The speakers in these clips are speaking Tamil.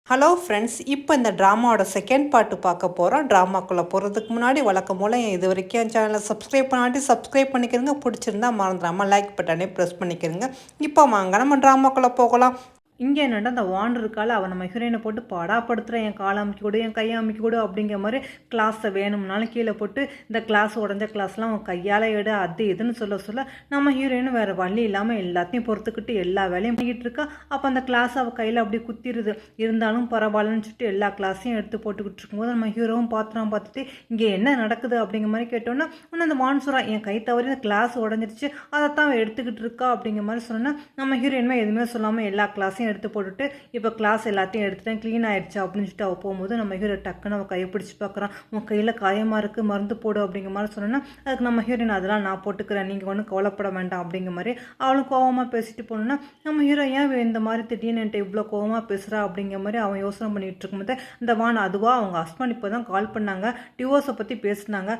ஹலோ ஃப்ரெண்ட்ஸ், இப்போ இந்த ட்ராமாவோட செகண்ட் பார்ட்டு பார்க்க போகிறோம். ட்ராமாக்குள்ளே போகிறதுக்கு முன்னாடி வழக்கம் போல் இது வரைக்கும் என் சேனலை சப்ஸ்கிரைப் பண்ணாட்டி சப்ஸ்கிரைப் பண்ணிக்கிறங்க. பிடிச்சிருந்தா மறந்துடாமல் லைக் பட்டனே ப்ரெஸ் பண்ணிக்கிறங்க. இப்போ வாங்க நம்ம ட்ராமாக்குள்ளே போகலாம். இங்கே என்னடா அந்த வான் இருக்கால, அவன் நம்ம ஹீரோயினை போட்டு பாடாப்படுத்துகிறேன். என் காலை அமைக்க கொடு, என் கையை அமைக்க கொடு அப்படிங்கிற மாதிரி கிளாஸை வேணும்னாலும் கீழே போட்டு இந்த கிளாஸ் உடஞ்ச கிளாஸ்லாம் அவன் கையால் எடு அது இதுன்னு சொல்ல நம்ம ஹீரோயினும் வேறு வழி இல்லாமல் எல்லாத்தையும் பொறுத்துக்கிட்டு எல்லா வேலையும் பண்ணிக்கிட்டு இருக்கா. அப்போ அந்த கிளாஸ் அவள் கையில் அப்படி குத்திடுது. இருந்தாலும் பரவாயில்லன்னு சொல்லிட்டு எல்லா கிளாஸையும் எடுத்து போட்டுக்கிட்டு இருக்கும்போது நம்ம ஹீரோவும் பார்த்துட்டு இங்கே என்ன நடக்குது அப்படிங்கிற மாதிரி கேட்டோன்னா ஒன்று அந்த வான் சொல்கிறான், என் கை தவறி இந்த கிளாஸ் உடஞ்சிருச்சு, அதைத்தான் அவள் எடுத்துக்கிட்டு இருக்கா அப்படிங்கிற மாதிரி சொன்னால் நம்ம ஹீரோயினுமே எதுவுமே சொல்லாமல் எல்லா கிளாஸையும் எடுத்து போட்டுட்டு இப்போ கிளாஸ் எல்லாத்தையும் எடுத்துட்டேன், க்ளீன் ஆயிடுச்சு அப்படின்னு சொல்லிட்டு அவள் போகும்போது நம்ம ஹீரோ டக்குன்னு அவள் கையை பிடிச்சி பார்க்குறான். உன் கையில் காயமாக இருக்குது, மருந்து போடு அப்படிங்கிற மாதிரி சொன்னோன்னா அதுக்கு நம்ம ஹீரோயின் அதெல்லாம் நான் போட்டுக்கிறேன், நீங்கள் ஒன்றும் கவலைப்பட வேண்டாம் அப்படிங்கிற மாதிரி அவளும் கோவமாக பேசிட்டு போனோன்னா நம்ம ஹீரோ ஏன் இந்த மாதிரி திடீர்னு என்கிட்ட இவ்வளோ கோவமாக பேசுகிறா அப்படிங்கிற மாதிரி அவன் யோசனை பண்ணிகிட்டு இருக்கும்போது இந்த வான் அதுவாக அவங்க ஹஸ்பண்ட் இப்போ தான் கால் பண்ணாங்க, டிவோர்ஸை பற்றி பேசினாங்க,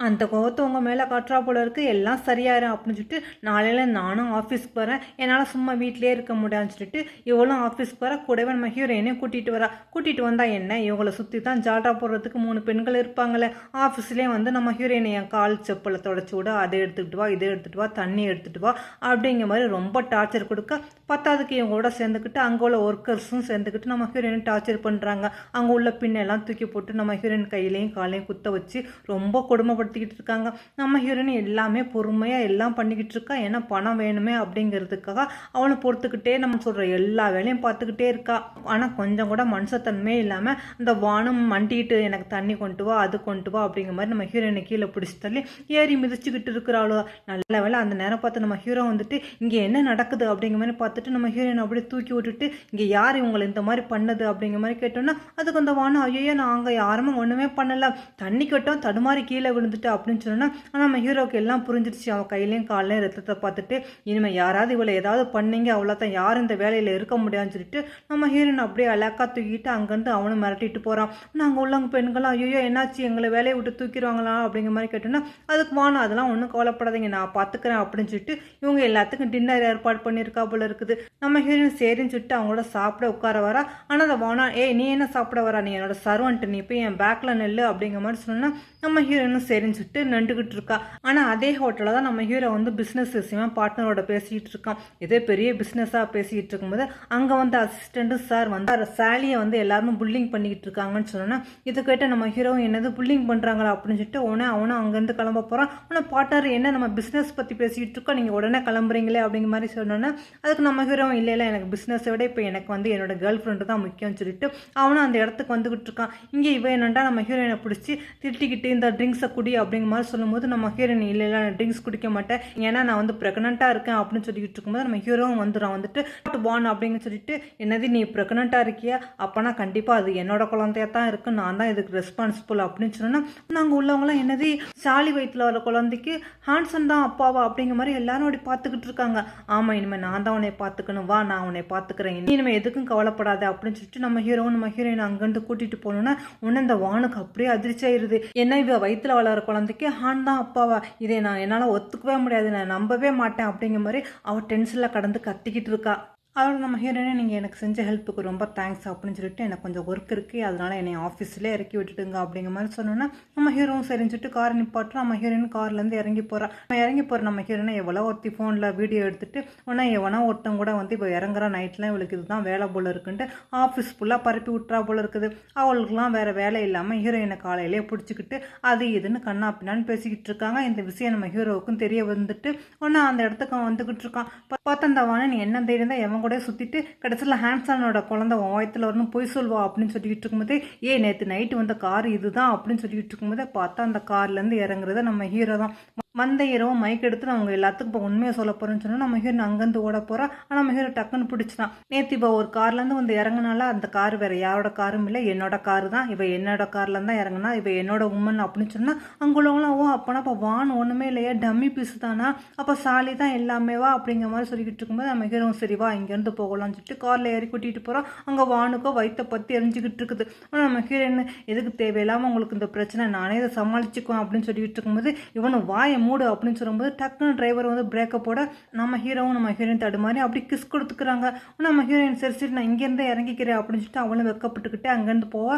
அந்த கோவத்தை உங்கள் மேலே காட்டுறா போல இருக்குது, எல்லாம் சரியாயிரும் அப்படின்னு சொல்லிட்டு நாளையில் நானும் ஆஃபீஸ்க்கு வரேன், என்னால் சும்மா வீட்டிலே இருக்க முடியாதுன்னு சொல்லிட்டு இவளும் ஆஃபீஸ்க்கு வர கூடவே நம்ம ஹீரோயினையும் கூட்டிகிட்டு வந்தால் என்ன, இவங்களை சுற்றி தான் ஜால்ரா போடுறதுக்கு 3 பெண்கள் இருப்பாங்களே. ஆஃபீஸ்லேயே வந்து நம்ம ஹீரோயினை என் கால் செப்பலை தொடச்சி விட, அதை எடுத்துக்கிட்டு வா, இதை எடுத்துகிட்டு வா, தண்ணி எடுத்துகிட்டு வா அப்படிங்கிற மாதிரி ரொம்ப டார்ச்சர் கொடுக்க, பத்தாவதுக்கு இவங்களோட சேர்ந்துக்கிட்டு அங்கே உள்ள ஒர்க்கர்ஸும் சேர்ந்துக்கிட்டு நம்ம ஹீரோயினை டார்ச்சர் பண்ணுறாங்க. அங்கே உள்ள பின்னெல்லாம் தூக்கி போட்டு நம்ம ஹீரோயின் கையிலையும் காலையும் குத்த வச்சு ரொம்ப கொடுமைப்படுத்திக்கிட்டு இருக்காங்க. நம்ம ஹீரோயின் எல்லாமே பொறுமையாக எல்லாம் பண்ணிக்கிட்டு இருக்கா. ஏன்னா பணம் வேணுமே அப்படிங்கிறதுக்காக அவனை பொறுத்துக்கிட்டே நம்ம சொல்கிற எல்லா வேலையும் பார்த்துக்கிட்டே இருக்கா. ஆனால் கொஞ்சம் கூட மனுஷத்தன்மையே இல்லாமல் அந்த வானம் மண்டிட்டு எனக்கு தண்ணி கொண்டு வா, அது கொண்டு வா அப்படிங்கிற மாதிரி நம்ம ஹீரோயினை கீழே பிடிச்சி தள்ளி ஏறி மிதிச்சுக்கிட்டு இருக்கிறாளோ. நல்ல வேலை அந்த நேரம் பார்த்து நம்ம ஹீரோ வந்துட்டு இங்கே என்ன நடக்குது அப்படிங்கிற மாதிரி பார்த்துட்டு நம்ம ஹீரோயினை அப்படியே தூக்கி விட்டுட்டு இங்கே யார் இவங்களை இந்த மாதிரி பண்ணது அப்படிங்கிற மாதிரி கேட்டோன்னா அதுக்கு அந்த வானம் ஐயோ நாங்கள் யாருமே ஒன்றுமே பண்ணலை, தண்ணி கட்டும் தடுமாறி கீழே விழுந்துட்டு அப்படின்னு சொன்னோன்னா நம்ம ஹீரோவுக்கு எல்லாம் புரிஞ்சிருச்சு. அவன் கையிலையும் காலையும் ரத்தத்தை பார்த்துட்டு இனிமேல் யாராவது இவளை ஏதாவது பண்ணீங்க அவ்வளோதான், யாரும் இந்த வேலையில் இருக்க முடியாதுன்னு சொல்லிட்டு நம்ம ஹீரோயின் அப்படியே அழகா தூக்கிட்டு அங்கேருந்து அவனும் மிரட்டிட்டு போகிறான். நாங்கள் உள்ளவங்க பெண்களாம் ஐயோ என்னாச்சு எங்களை வேலையை விட்டு தூக்கிடுவாங்களா அப்படிங்கிற மாதிரி கேட்டோன்னா அதுக்கு வானம் அதெல்லாம் ஒன்றும் கவலைப்படாதீங்க நான் பார்த்துக்கிறேன் அப்படின்னு சொல்லிட்டு இவங்க எல்லாத்துக்கும் டின்னர் ஏற்பாடு பண்ணியிருக்கா போல இருக்குது. நம்ம ஹீரோயின் சரின்னு சொல்லிட்டு அவங்களோட சாப்பிட உட்கார வரா. ஆனால் அந்த வானா நீ என்ன சாப்பிட வரா, நீ என்னோட சர்வன்ட், நீ போய் என் பேக்கில் நெல்லு அப்படிங்கிற மாதிரி சொன்னா நம்ம ஹீரோயினும் சரின்னு சொல்லிட்டு நின்றுக்கிட்டு இருக்கா. ஆனால் அதே ஹோட்டலில் தான் நம்ம ஹீரோ வந்து பிஸ்னஸ் விஷயமா பார்ட்னரோட பேசிக்கிட்டு இருக்கான். இதே பெரிய பிஸ்னஸாக பேசிக்கிட்டு இருக்கும்போது அங்கே வந்து அசிஸ்டண்ட்டு சார் வந்து சாலியை வந்து எல்லாருமே புல்லிங் பண்ணிக்கிட்டு இருக்காங்கன்னு சொன்னோன்னா இது கேட்ட நம்ம ஹீரோவும் என்னது புல்லிங் பண்ணுறாங்களா அப்படின்னு சொல்லிட்டு உடனே அவனும் அங்கேருந்து கிளம்ப போகிறான். ஆனால் பார்ட்னர் என்ன நம்ம பிஸ்னஸ் பற்றி பேசிக்கிட்டு இருக்கோம், நீங்கள் உடனே கிளம்புறீங்களே அப்படிங்கிற மாதிரி சொன்னோன்னா அதுக்கு நம்ம ஹீரோவும் இல்லை எனக்கு பிஸ்னஸை விட இப்போ எனக்கு வந்து என்னோட கேர்ள் ஃப்ரெண்டு தான் முக்கியம்னு சொல்லிட்டு அவனும் அந்த இடத்துக்கு வந்துக்கிட்டு இருக்கான். இங்கே இவன் என்னண்டா நம்ம ஹீரோயினை பிடிச்சி திட்டிக்கிட்டு இந்த ட்ரிங்க்ஸை குடி அப்படிங்கிற மாதிரி சொல்லும்போது நம்ம ஹீரோயின் இல்லை நான் ட்ரிங்க்ஸ் குடிக்க மாட்டேன், ஏன்னா நான் வந்து ப்ரெக்னெண்ட்டாக இருக்கேன் அப்படின்னு சொல்லிக்கிட்டு இருக்கும்போது நம்ம ஹீரோவும் வந்துடும். வந்துட்டு வான் அப்படின்னு சொல்லிட்டு என்னது நீ ப்ரெக்னெண்ட்டாக இருக்கியா, அப்போனா கண்டிப்பாக அது என்னோட குழந்தையாக தான் இருக்குது, நான் தான் இதுக்கு ரெஸ்பான்சிபிள் அப்படின்னு சொன்னோன்னா நாங்கள் உள்ளவங்களாம் என்னது சாலி வயிற்றில் வர குழந்தைக்கு ஹான்சன் தான் அப்பாவா அப்படிங்கிற மாதிரி எல்லாரும் அப்படி பார்த்துக்கிட்டு இருக்காங்க. ஆமாம் இனிமேல் நான் தான் உன்னை பார்த்துக்கணும், வா நான் உன்னை பார்த்துக்கிறேன், இனிமேல் எதுக்கும் கவலைப்படாது அப்படின்னு சொல்லிட்டு நம்ம ஹீரோவும் நம்ம ஹீரோயின் அங்கேருந்து கூட்டிகிட்டு போனோன்னா உன்ன இந்த வானுக்கு அப்படியே அதிர்ச்சி ஆயிடுது. என்ன இவ வயிற்றில் வளர குழந்தைக்கு ஹான் தான் அப்பாவா, இதை நான் என்னால் ஒத்துக்கவே முடியாது, நான் நம்பவே மாட்டேன் அப்படிங்கிற மாதிரி அவள் டென்ஷனில் கடந்து கத்திக்கிட்டு இருக்கா. அதோட நம்ம ஹீரோயினே நீங்கள் எனக்கு செஞ்ச ஹெல்ப்புக்கு ரொம்ப தேங்க்ஸ் அப்படின்னு சொல்லிட்டு எனக்கு கொஞ்சம் ஒர்க் இருக்குது, அதனால் என்னை ஆஃபீஸ்லேயே இறக்கி விட்டுட்டுங்க அப்படிங்கிற மாதிரி சொன்னோன்னா நம்ம ஹீரோவும் சரின்னு சொல்லிட்டு காரை நிப்பாட்டுறோம். நம்ம ஹீரோயின் கார்லேருந்து இறங்கி போகிறோம். நம்ம ஹீரோயினை எவ்வளோ ஒருத்தி ஃபோனில் வீடியோ எடுத்துகிட்டு உடனே எவனா ஒருத்தங்க கூட வந்து இப்போ இறங்குற நைட்லாம் இவளுக்கு இதுதான் வேலை போல் இருக்குன்ட்டு ஆஃபீஸ் ஃபுல்லாக பரப்பி விட்டுறா போல் இருக்குது. அவளுக்குலாம் வேறு வேலை இல்லாமல் ஹீரோயினை காலையிலே பிடிச்சிக்கிட்டு அது இதுன்னு கண்ணா பின்னான்னு பேசிக்கிட்டு இருக்காங்க. இந்த விஷயம் நம்ம ஹீரோவுக்கும் தெரிய வந்துட்டு உடனே அந்த இடத்துக்கு வந்துக்கிட்டு இருக்கான். பார்த்தந்தவான நீ என்ன தைரியம் தான் எவன் கூட சுற்றிட்டு கடைசியில் ஹான்சனோட குழந்தை வயத்தில் வரணும் போய் சொல்வா அப்படின்னு சொல்லிக்கிட்டு இருக்கும்போதே நேற்று நைட்டு வந்த கார் இதுதான் அப்படின்னு சொல்லிக்கிட்டு இருக்கும்போதே பார்த்தா அந்த கார்லேருந்து இறங்குறத நம்ம ஹீரோ தான். வந்த ஹீரோவை மைக் எடுத்து அவங்க எல்லாத்துக்கும் இப்போ உண்மையாக சொல்ல போகிறேன்னு சொன்னால் நம்ம ஹீரோ அங்கேருந்து ஓட போகிறா. ஆனால் நம்ம ஹீரோ டக்குன்னு பிடிச்சிட்டான். நேற்று இப்போ ஒரு கார்லேருந்து வந்து இறங்கினால அந்த கார் வேறு யாரோட காரும் இல்லை, என்னோட காரு தான், இவ என்னோட கார்லேருந்து தான் இறங்கினா, இவ என்னோட உமன் அப்படின்னு சொன்னால் அங்கே உள்ளவங்களாம் அப்போனா இப்போ வான் ஒன்றுமே இல்லையா, டம்மி பீஸ் தானா, அப்போ சாலி தான் எல்லாமேவா அப்படிங்கிற மாதிரி சொல்லிக்கிட்டு இருக்கும்போது நம்ம ஹீரோ சரிவா இங்கேருந்து போகலாம்னு சொல்லிட்டு காரில் ஏறி கூட்டிகிட்டு போகிறோம். அங்கே வானுக்கோ வயிற்றை பற்றி எரிஞ்சிக்கிட்டு இருக்குது. ஆனால் நம்ம ஹீரோயின் எதுக்கு தேவையில்லாமல் உங்களுக்கு இந்த பிரச்சனை, நானே இதை சமாளிச்சுக்குவேன் அப்படின்னு சொல்லிக்கிட்டு இருக்கும்போது இவனு வாயை மூடு அப்படின்னு சொல்லும்போது டக்குன்னு டிரைவர் வந்து பிரேக்கை போட நம்ம ஹீரோவும் நம்ம ஹீரோயின் தடுமாறி அப்படி கிஸ் கொடுத்துக்கிறாங்க. நம்ம ஹீரோயின் சரி சரி நான் இங்கேருந்தே இறங்கிக்கிறேன் அப்படின்னு சொல்லிட்டு அவளும் வெக்கப்பட்டுக்கிட்டு அங்கேருந்து போவா.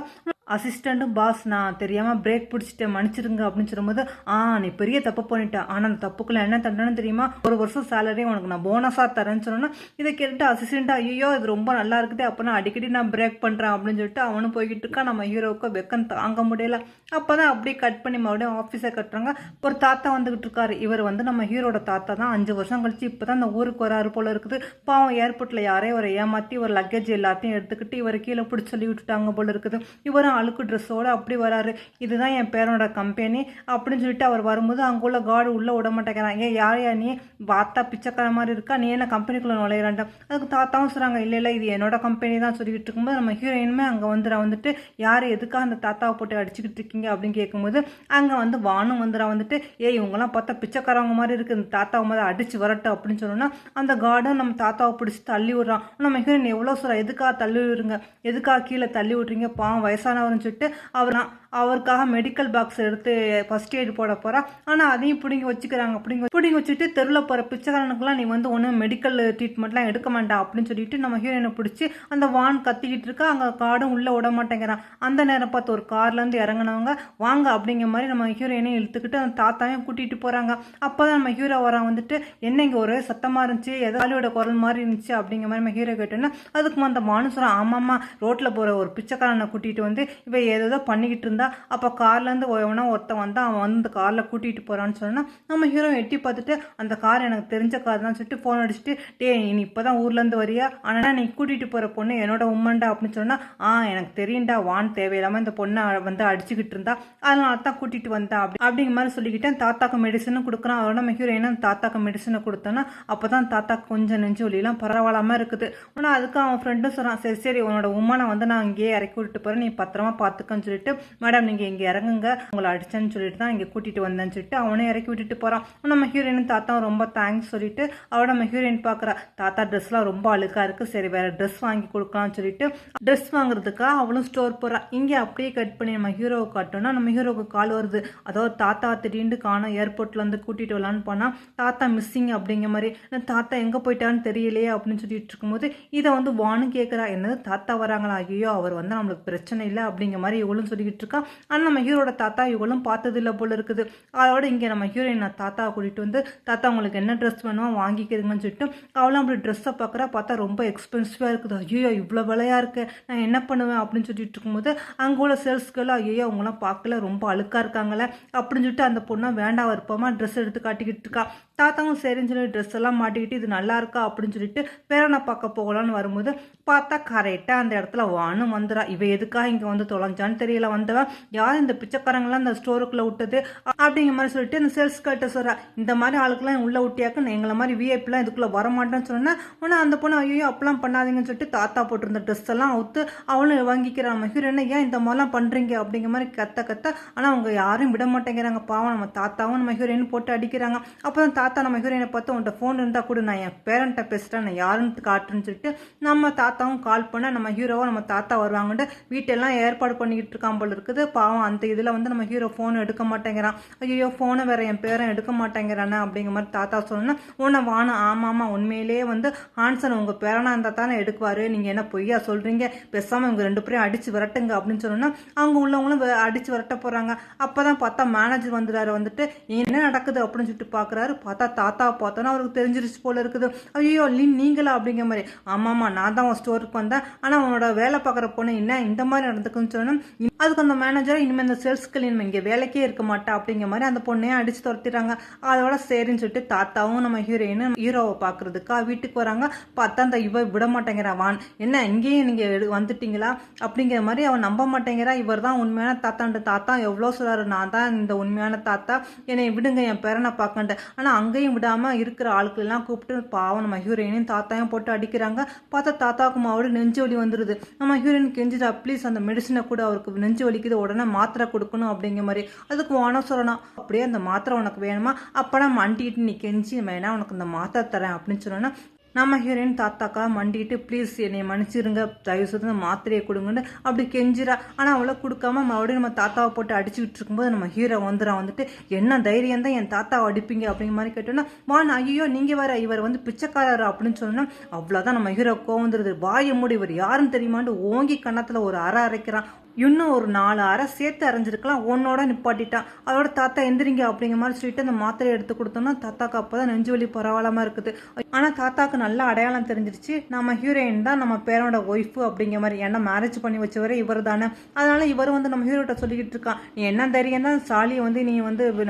அசிஸ்டண்ட்டும் பாஸ் நான் தெரியாமல் பிரேக் பிடிச்சிட்டேன் மன்னிச்சிருங்க அப்படின்னு சொல்லும்போது நீ பெரிய தப்பு பண்ணிட்டேன், ஆனால் அந்த தப்புக்குள்ள என்ன தண்டனை தெரியுமா, 1 வருஷம் சேலரி உனக்கு நான் போனஸாக தரேன்னு சொன்னோன்னா இதை கேட்டுட்டு அசிஸ்டண்ட்டா ஐயோ இது ரொம்ப நல்லா இருக்குது அப்போ நான் அடிக்கடி நான் பிரேக் பண்ணுறேன் அப்படின்னு சொல்லிட்டு அவனும் போய்கிட்டு இருக்கான். நம்ம ஹீரோவுக்கு வெக்கம் தாங்க முடியல. அப்போ தான் அப்படியே கட் பண்ணி மறுபடியும் ஆஃபீஸை கட்டுறாங்க. ஒரு தாத்தா வந்துகிட்டு இருக்காரு. இவர் வந்து நம்ம ஹீரோட தாத்தா தான். 5 வருஷம் கழிச்சு இப்போ தான் இந்த ஊருக்கு வராரு போல இருக்குது. பாவம் ஏர்போர்ட்டில் யாரையும் ஒரு ஏமாற்றி ஒரு லக்கேஜ் எல்லாத்தையும் எடுத்துக்கிட்டு இவர் கீழே பிடிச்சி சொல்லி விட்டுட்டாங்க போல இருக்குது. இவரும் அழுக்கு ட்ரெஸ்ஸோடு அப்படி வராரு. இதுதான் என் பேரோட கம்பெனி அப்படின்னு சொல்லிட்டு அவர் வரும்போது அங்கே உள்ள கார்டு உள்ளே விட மாட்டேங்கிறான். ஏன் யார் நீ பார்த்தா பிச்சைக்கார மாதிரி இருக்கா, நீ என்ன கம்பெனிக்குள்ளே நுழையிறான்டா. அதுக்கு தாத்தாவும் சொல்கிறாங்க இல்லை இது என்னோட கம்பெனி தான் சொல்லிக்கிட்டு இருக்கும்போது நம்ம ஹீரோயினுமே அங்கே வந்துட்டு யார் எதுக்காக அந்த தாத்தாவை போட்டு அடிச்சுக்கிட்டு இருக்கீங்க அப்படின்னு கேட்கும்போது அங்கே வந்து வானும் வந்துட்டு இவங்கெல்லாம் பார்த்தா பிச்சைக்காரவங்க மாதிரி இருக்குது, இந்த தாத்தாவை மாதிரி அடிச்சு வரட்டும் அப்படின்னு சொன்னோன்னா அந்த கார்டும் நம்ம தாத்தாவை பிடிச்சி தள்ளி விடுறான். நம்ம ஹீரோயின் எவ்வளோ சொல்கிறா எதுக்காக தள்ளி விடுறீங்க, எதுக்காக கீழே தள்ளி விட்றீங்க, பாவம் வயசானவர்னு சொல்லிட்டு அவருக்காக மெடிக்கல் பாக்ஸ் எடுத்து ஃபர்ஸ்ட் எய்டு போட போகிறா. ஆனால் அதையும் பிடிங்கி வச்சுக்கிறாங்க. பிடிங்கி வச்சுட்டு தெருவில் போகிற பிச்சைக்காரனுக்குலாம் நீ வந்து ஒன்றும் மெடிக்கல் ட்ரீட்மெண்ட்லாம் எடுக்க வேண்டாம் அப்படின்னு சொல்லிட்டு நம்ம ஹீரோயினை பிடிச்சி அந்த வான் கத்திக்கிட்டு இருக்கா. அங்கே கார்டும் உள்ளே விட மாட்டேங்கிறான். அந்த நேரம் பார்த்து ஒரு கார்லேருந்து இறங்கினவங்க வாங்க அப்படிங்கிற மாதிரி நம்ம ஹீரோயினையும் இழுத்துக்கிட்டு அந்த தாத்தாவையும் கூட்டிகிட்டு போகிறாங்க. அப்போ தான் நம்ம ஹீரோ வரான் என்ன இங்கே ஒரே சத்தமாக இருந்துச்சு, எதாலியோட குரல் மாதிரி இருந்துச்சு அப்படிங்கிற மாதிரி நம்ம ஹீரோ கேட்டோன்னா அதுக்கு அந்த வானு சொல்கிறான் ஆமாம்மா ரோட்டில் போகிற ஒரு பிச்சைக்காரனை கூட்டிகிட்டு வந்து இவ ஏதோ பண்ணிக்கிட்டு இருந்தா, அப்போ கார்லேருந்து ஒருத்தன் வந்தா அவன் வந்து காரில் கூட்டிகிட்டு போகிறான்னு சொன்னா நம்ம ஹீரோ எட்டி பார்த்துட்டு அந்த கார் எனக்கு தெரிஞ்ச கார் தான் சொல்லிட்டு ஃபோன் அடிச்சுட்டு நீ இப்போ தான் ஊர்லேருந்து வரியா, ஆனால் நீ கூட்டிகிட்டு போகிற பொண்ணு என்னோட உம்மன்டா அப்படின்னு சொன்னால் எனக்கு தெரியும்டா வான் தேவையில்லாமல் இந்த பொண்ணை வந்து அடிச்சுக்கிட்டு இருந்தா அதனால தான் கூட்டிகிட்டு வந்தா அப்படிங்கிற மாதிரி சொல்லிக்கிட்டேன். தாத்தாக்கு மெடிசனும் கொடுக்குறான். அதோட நம்ம ஹீரோயினும் தாத்தாக்கு மெடிசனை கொடுத்தோன்னா அப்போ தான் தாத்தாக்கு கொஞ்சம் நெஞ்சு வலியெல்லாம் பரவாயில்லாமல் இருக்குது. ஆனால் அதுக்கு அவன் ஃப்ரெண்டும் சொல்கிறான் சரி சரி உன்னோட உம்மனை வந்து நான் இங்கேயே இறக்கி விட்டு போகிறேன், நீ பத்திரமா பார்த்துக்கன்னு சொல்லிட்டு மேடம் நீங்கள் இங்கே இறங்குங்க உங்களை அடிச்சேன்னு சொல்லிட்டு தான் இங்கே கூட்டிகிட்டு வந்தேன்னு சொல்லிட்டு அவனே இறக்கி விட்டுட்டு போகிறான். நம்ம ஹீரோயின் தாத்தா ரொம்ப தேங்க்ஸ் சொல்லிட்டு அவட நம்ம ஹீரோயின் பார்க்குறா. தாத்தா ட்ரெஸ்லாம் ரொம்ப அழுக்காக இருக்குது, சரி வேறு ட்ரெஸ் வாங்கி கொடுக்கலாம்னு சொல்லிட்டு ட்ரெஸ் வாங்குறதுக்காக அவளும் ஸ்டோர் போகிறா. இங்கே அப்படியே கட் பண்ணி நம்ம ஹீரோவை காட்டோன்னா நம்ம ஹீரோவுக்கு கால் வருது. அதாவது தாத்தா திடீர்னு காணோம், ஏர்போர்ட்லேருந்து கூட்டிகிட்டு வரலான்னு போனால் தாத்தா மிஸ்ஸிங் அப்படிங்கிற மாதிரி, தாத்தா எங்கே போயிட்டான்னு தெரியலையே அப்படின்னு சொல்லிட்டு இருக்கும்போது இதை வந்து வானு கேட்குறா. என்னது தாத்தா வராங்களா, ஐயோ அவர் வந்து நம்மளுக்கு பிரச்சனை இல்லை அப்படிங்கிற மாதிரி இவளும் சொல்லிக்கிட்டு இருக்கா. ஆனால் நம்ம ஹீரோட தாத்தா இவளும் பார்த்ததில்லை போல இருக்குது. அதோட இங்கே நம்ம ஹீரோயின் தாத்தாவை கூட்டிகிட்டு வந்து தாத்தா உங்களுக்கு என்ன ட்ரெஸ் வேணுமோ வாங்கிக்கிறீங்கன்னு சொல்லிட்டு அவளும் அப்படி ட்ரெஸ்ஸை பார்த்தா ரொம்ப எக்ஸ்பென்சிவாக இருக்குது. ஐயோ இவ்வளோ விலையாக இருக்கு, நான் என்ன பண்ணுவேன் அப்படின்னு சொல்லிட்டு இருக்கும்போது அங்கே உள்ள சேல்ஸ்கெல்லாம் ஐயோ அவங்களாம் பார்க்கல ரொம்ப அழுக்காக இருக்காங்களே அப்படின்னு சொல்லிட்டு அந்த பொண்ணை வேண்டாம் விருப்பமா ட்ரெஸ் எடுத்து காட்டிக்கிட்டு இருக்கா. தாத்தாவும் சரின்னு சொல்லி ட்ரெஸ் எல்லாம் மாட்டிக்கிட்டு இது நல்லா இருக்கா அப்படின்னு சொல்லிட்டு பேரனை பார்க்க போகலான்னு வரும்போது பார்த்தா கரெக்டாக அந்த இடத்துல வானும் வந்துடா. இவ எதுக்காக இங்கே வந்து தொலைஞ்சான்னு தெரியல. வந்தவன் யார் இந்த பிச்சைக்காரங்களாம் இந்த ஸ்டோருக்குள்ளே விட்டது அப்படிங்கிற மாதிரி சொல்லிட்டு இந்த சேல்ஸ் கிட்ட சொல்கிறா. இந்த மாதிரி ஆளுக்கெல்லாம் உள்ளே விட்டியாக்க எங்களை மாதிரி விஐபிலாம் இதுக்குள்ளே வரமாட்டேன்னு சொன்னேன். ஆனால் அந்த பொண்ணு ஐயோ அப்பெல்லாம் பண்ணாதீங்கன்னு சொல்லிட்டு தாத்தா போட்டிருந்த ட்ரெஸ் எல்லாம் அவுத்து அவளும் வாங்கிக்கிறான். நம்ம ஹீரோயினை ஏன் இந்த மாதிரிலாம் பண்ணுறீங்க அப்படிங்கிற மாதிரி கத்த ஆனால் அவங்க யாரும் விட மாட்டேங்கிறாங்க. பாவம் நம்ம தாத்தாவும் நம்ம ஹீரோயின் போட்டு அடிக்கிறாங்க. அப்போ தான் தாத்தா நம்ம ஹீரோயினை பார்த்து உன்ட்ட ஃபோன் இருந்தால் கூட நான் என் பேரண்ட்டை பேசுகிறேன், நான் யாருன்னு காட்டுறேன்னு சொல்லிட்டு நம்ம தாத்தாவும் கால் பண்ண நம்ம ஹீரோவும் நம்ம தாத்தா வருவாங்கன்ட்டு வீட்டெல்லாம் ஏற்பாடு பண்ணிக்கிட்டு இருக்கான் போல இருக்குது. பாவம் அந்த இதில் வந்து நம்ம ஹீரோ ஃபோன் எடுக்க மாட்டேங்கிறான். ஐயோ ஃபோனை வேற என் பேரன் எடுக்க மாட்டேங்கிறானே அப்படிங்கிற மாதிரி தாத்தா சொன்னா உன்னை வானம் ஆமாம்மா உண்மையிலேயே வந்து ஆன்சர் உங்கள் பேரனா இருந்தால் தானே எடுக்குவார், நீங்கள் என்ன பொய்யா சொல்கிறீங்க, பேசாமல் இவங்க 2 பேரையும் அடித்து விரட்டுங்க அப்படின்னு சொன்னோன்னா அவங்க உள்ளவங்களும் அடித்து விரட்ட போகிறாங்க. அப்போ தான் பார்த்தா மேனேஜர் வந்துட்டு என்ன நடக்குது அப்படின்னு சொல்லிட்டு பார்க்குறாரு. பார்த்தா தாத்தா பார்த்தோன்னா அவருக்கு தெரிஞ்சிருச்சு போல இருக்குது. ஐயோ நீங்களா அப்படிங்கிற மாதிரி ஆமாம்மா நான் தான் ஸ்டோருக்கு வந்தேன், ஆனால் அவனோட வேலை பார்க்குற பொண்ணு என்ன இந்த மாதிரி நடந்துக்குன்னு சொன்னோம். அதுக்கு அந்த மேனேஜரை இனிமேல் இந்த சேல்ஸ்க்கு இனிமேல் இங்கே வேலைக்கே இருக்க மாட்டா அப்படிங்கிற மாதிரி அந்த பொண்ணையும் அடித்து துரத்திடுறாங்க. அதோட சரின்னு சொல்லிட்டு தாத்தாவும் நம்ம ஹீரோயினும் ஹீரோவை பார்க்குறதுக்காக வீட்டுக்கு வராங்க. பார்த்தா அந்த இவ விட மாட்டேங்கிறா. வான் என்ன இங்கேயும் நீங்கள் வந்துட்டீங்களா அப்படிங்கிற மாதிரி அவன் நம்ப மாட்டேங்கிறா. இவர் தான் உண்மையான தாத்தான்ட்டு. தாத்தா எவ்வளோ சொல்கிறாரு நான் தான் இந்த உண்மையான தாத்தா, என்னை விடுங்க என் பேரனை பார்க்கன்ட்டு. ஆனால் அங்கேயும் விடாமல் இருக்கிற ஆட்களெல்லாம் கூப்பிட்டு பாவம் நம்ம ஹீரோயினையும் தாத்தாயும் போட்டு அடிக்கிறாங்க. பார்த்தா தாத்தாவுக்கு அவரு நெஞ்சு வலி வந்துடுது. நம்ம ஹீரோயின் கெஞ்சிட்டா ப்ளீஸ் அந்த மெடிசனை கூட அவருக்கு நெஞ்சு வலிக்குது உடனே மாத்திரை கொடுக்கணும் அப்படிங்கிற மாதிரி. அதுக்கு வானம் சொல்லணும் அப்படியே அந்த மாத்திரை உனக்கு வேணுமா அப்போ நான் மண்டிட்டு நீ கெஞ்சி வேணா உனக்கு இந்த மாத்திரை தரேன் அப்படின்னு சொன்னோன்னா நம்ம ஹீரோயின் தாத்தாக்கா மண்டிட்டு ப்ளீஸ் என்னை மன்னிச்சிருங்க தயவு செய்து மாத்திரையை கொடுங்கன்னு அப்படி கெஞ்சிரா. ஆனால் அவளை கொடுக்காம மறுபடியும் நம்ம தாத்தாவை போட்டு அடிச்சுக்கிட்டு இருக்கும்போது நம்ம ஹீரோ வந்துட்டு என்ன தைரியம் தான் என் தாத்தாவை அடிப்பீங்க அப்படிங்கிற மாதிரி கேட்டோன்னா வான் ஐயோ நீங்கள் வேற இவர் பிச்சைக்காரர் அப்படின்னு சொன்னா அவ்வளோதான் நம்ம ஹீரோ கோவந்துருது. வாயை மூடி இவர் யாருன்னு தெரியுமான்னு ஓங்கி கன்னத்தில் ஒரு அரை அரைக்கிறான். இன்னும் ஒரு 4 அரை சேர்த்து அரைஞ்சிருக்கலாம், ஒன்னோட நிப்பாட்டிட்டான். அதோட தாத்தா எந்திரிங்க அப்படிங்கிற மாதிரி சொல்லிட்டு அந்த மாத்திரையை எடுத்து கொடுத்தோம்னா தாத்தாக்கு அப்போதான் நெஞ்சு வலி பரவாயில்லாம இருக்குது. ஆனால் தாத்தாக்கு நல்ல அடையாளம் தெரிஞ்சிருச்சு, நம்ம ஹீரோயின் தான் நம்ம பேரோட ஒய்ஃபு அப்படிங்கிற மாதிரி. ஏன்னா மேரேஜ் பண்ணி வச்சவரே இவர் தானே. அதனால இவர் நம்ம ஹீரோட்ட சொல்லிக்கிட்டு இருக்கான், நீ என்ன தைரியம் தான் சாலியை நீ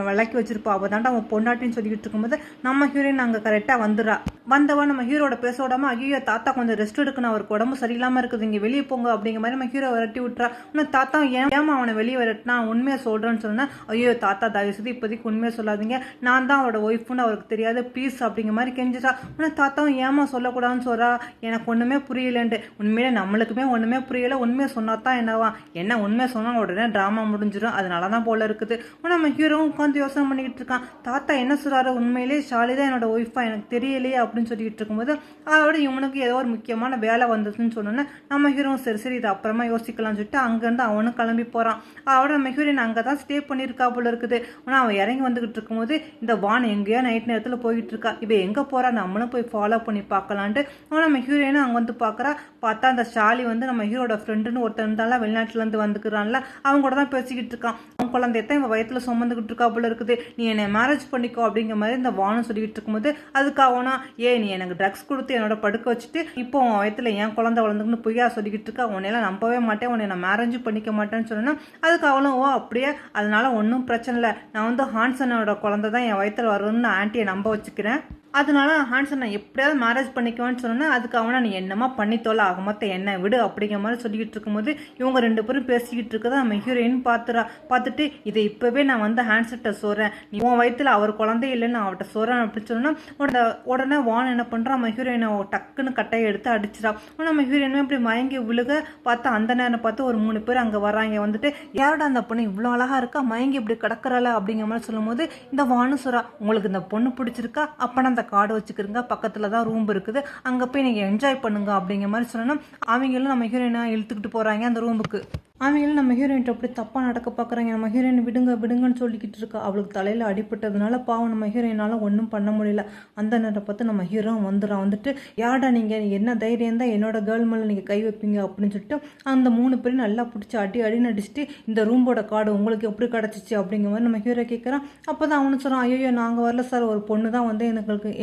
விளக்கி வச்சிருப்பா, அவள் தாண்டா அவன் பொண்டாட்டின்னு சொல்லிக்கிட்டு இருக்கும்போது நம்ம ஹீரோயின் அங்கே கரெக்டாக வந்துடுறா. வந்தவன் நம்ம ஹீரோட பேச விடாம ஐயோ தாத்தா கொஞ்சம் ரெஸ்ட் எடுக்கணும், அவருக்கு உடம்பு சரியில்லாம இருக்குது, இங்கே வெளியே போங்க அப்படிங்கிற மாதிரி நம்ம ஹீரோ விரட்டி விட்டுறா. இன்னும் தாத்தா ஏமா அவனை வெளியே விரட்டினா உண்மையை சொல்றேன்னு சொன்னா ஐயோ தாத்தா தயவு செய்து இப்போதைக்கு உண்மையை சொல்லாதீங்க, நான் தான் அவரோட ஒய்ஃப்னு அவருக்கு தெரியாது ப்ளீஸ் அப்படிங்கிற மாதிரி கெஞ்சிட்டா. ஆனால் தாத்தாவும் ஏமா சொல்லக்கூடாதுன்னு சொல்றா, எனக்கு ஒண்ணுமே புரியலன்ட்டு. உண்மையிலே நம்மளுக்குமே ஒண்ணுமே புரியல, உண்மையை சொன்னாதான் என்னவா, என்ன உண்மையை சொன்னா உடனே டிராமா முடிஞ்சிடும், அதனாலதான் போல இருக்குது. நம்ம ஹீரோவும் உட்காந்து யோசனை பண்ணிக்கிட்டு இருக்கான், தாத்தா என்ன சொல்றாரு, உண்மையிலேயே ஷாலி தான் என்னோட ஒய்ஃபா எனக்கு தெரியலையே அப்படின்னு சொல்லிட்டு இருக்கும்போது அதோட இவனுக்கு ஏதோ ஒரு முக்கியமான வேலை வந்துச்சுன்னு சொன்னோன்னே நம்ம ஹீரோ சரி இது அப்புறமா யோசிக்கலாம்னு சொல்லிட்டு அங்கேருந்து அவனும் கிளம்பி போகிறான். அவட நம்ம ஹீரோயின் அங்கே தான் ஸ்டே பண்ணியிருக்கா போல இருக்குது. ஆனால் அவன் இறங்கி வந்துகிட்டு இருக்கும்போது இந்த வான் எங்கேயோ நைட் நேரத்தில் போய்கிட்டு இருக்கா, இவன் எங்கே போகிறா நம்மளும் போய் ஃபாலோ பண்ணி பார்க்கலான்ட்டு அவன் நம்ம ஹீரோயினும் அங்கே வந்து பார்க்குறா. பார்த்தா அந்த ஷாலி நம்ம ஹீரோட ஃப்ரெண்டுன்னு ஒருத்தர் இருந்தாலும் வெளிநாட்டிலேருந்து வந்துக்கிறான்ல, அவங்க கூட தான் பேசிக்கிட்டு இருக்கான். அவன் குழந்தையத்தான் இவன் வயிற்றுல சுமந்துக்கிட்டு இருக்கா போல இருக்குது. நீ என்னை மேரேஜ் பண்ணிக்கோ அப்படிங்கிற மாதிரி இந்த வானும் சொல்லிக்கிட்டு இருக்கும்போது அதுக்கு அவனா நீ எனக்கு ட்ரக்ஸ் கொடுத்து என்னோட படுக்க வச்சுட்டு இப்போ உன் வயத்துல என் குழந்தை வளர்ந்துக்குன்னு பொய்யா சொல்லிக்கிட்டு இருக்கா, உன்னையெல்லாம் நம்பவே மாட்டேன், உன்னை நான் மேரேஜ் பண்ணிக்க மாட்டேன்னு சொன்னா அதுக்கு அவளும் அப்படியே அதனால ஒன்றும் பிரச்சனை இல்லை, நான் ஹான்சனோட குழந்தை தான் என் வயத்துல வரும்னு ஆன்ட்டியை நம்ப வச்சுக்கிறேன், அதனால ஹான்சன் நான் எப்படியாவது மேரேஜ் பண்ணிக்குவேன்னு சொன்னா அதுக்கு அவனை நீ என்னமா பண்ணித்தோல ஆக மொத்தம் என்ன விடு அப்படிங்கிற மாதிரி சொல்லிக்கிட்டு இருக்கும்போது இவங்க 2 பேரும் பேசிக்கிட்டு இருக்கதா நம்ம ஹீரோயின் பார்த்துட்டு இதை இப்பவே நான் ஹான்சன்ட்ட சொல்றேன், நீ உன் வயிற்றுல அவர் குழந்தை இல்லைன்னு நான் அவட்ட சொல்றேன் அப்படின்னு சொன்னா உடனே வான் என்ன பண்றான், நம்ம ஹீரோயினை டக்குன்னு கட்டையை எடுத்து அடிச்சிடா. நம்ம ஹீரோயினுமே இப்படி மயங்கி விழுக பார்த்தா அந்த நேரம் பார்த்து ஒரு 3 பேர் அங்கே வராங்க. யாரோட அந்த பொண்ணு இவ்வளோ அழகா இருக்கா மயங்கி இப்படி கிடக்குறாள் அப்படிங்கிற மாதிரி சொல்லும் போது இந்த வானு சொல்றா, உங்களுக்கு இந்த பொண்ணு பிடிச்சிருக்கா அப்பனா கார்டு வச்சுக்கிறங்க, பக்கத்துல தான் ரூம் இருக்குது, அங்க போய் நீங்க என்ஜாய் பண்ணுங்க அப்படிங்கிற மாதிரி சொன்னா அவங்களும் நம்ம ஹீரோயினை இழுத்துக்கிட்டு போறாங்க அந்த ரூமுக்கு. அவங்களும் நம்ம ஹீரோயின்ட்டு அப்படி தப்பாக நடக்க பார்க்குறாங்க. நம்ம ஹீரோயின் விடுங்கன்னு சொல்லிக்கிட்டு இருக்கா. அவளுக்கு தலையில் அடிப்பட்டதுனால பாவம் நம்ம ஹீரோயினால் ஒன்றும் பண்ண முடியல. அந்த நேரம் பார்த்து நம்ம ஹீரோ வந்துட்டு யாடா நீங்கள் என்ன தைரியம் தான் என்னோட கேர்ள் மேலே நீங்கள் கை வைப்பீங்க அப்படின்னு சொல்லிட்டு அந்த 3 பேரும் நல்லா பிடிச்சி அடி நடிச்சுட்டு இந்த ரூம்போட கார்டு உங்களுக்கு எப்படி கிடச்சிச்சு அப்படிங்கிற மாதிரி நம்ம ஹீரோ கேட்குறான். அப்போ தான் அவனு சொல்கிறான், ஐயோ நாங்கள் வரல சார், ஒரு பொண்ணு தான்